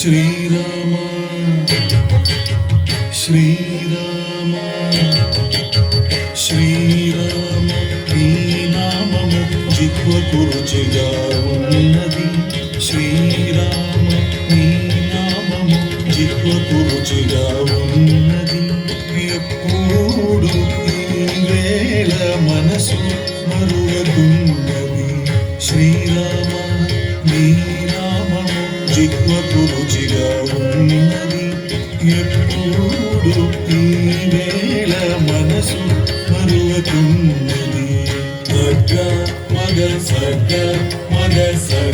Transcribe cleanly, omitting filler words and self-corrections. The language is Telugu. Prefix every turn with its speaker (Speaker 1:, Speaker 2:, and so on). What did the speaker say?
Speaker 1: శ్రీరామ శ్రీరామ శ్రీరామ ఈ నామము జిహ్వకు రుచిగా ఉన్నది. శ్రీరామ ఈ నామము జిహ్వకు రుచిగా ఉన్నది. ఎప్పుడు ఈ వేళ మనసు మరువకున్నది. శ్రీరామ నీ నామము జిహ్వకు రుచిగా ఉన్నది. ఎప్పుడు ఈ వేళ మనసు మరువకున్నది. సగ మగ సగ మగ సగ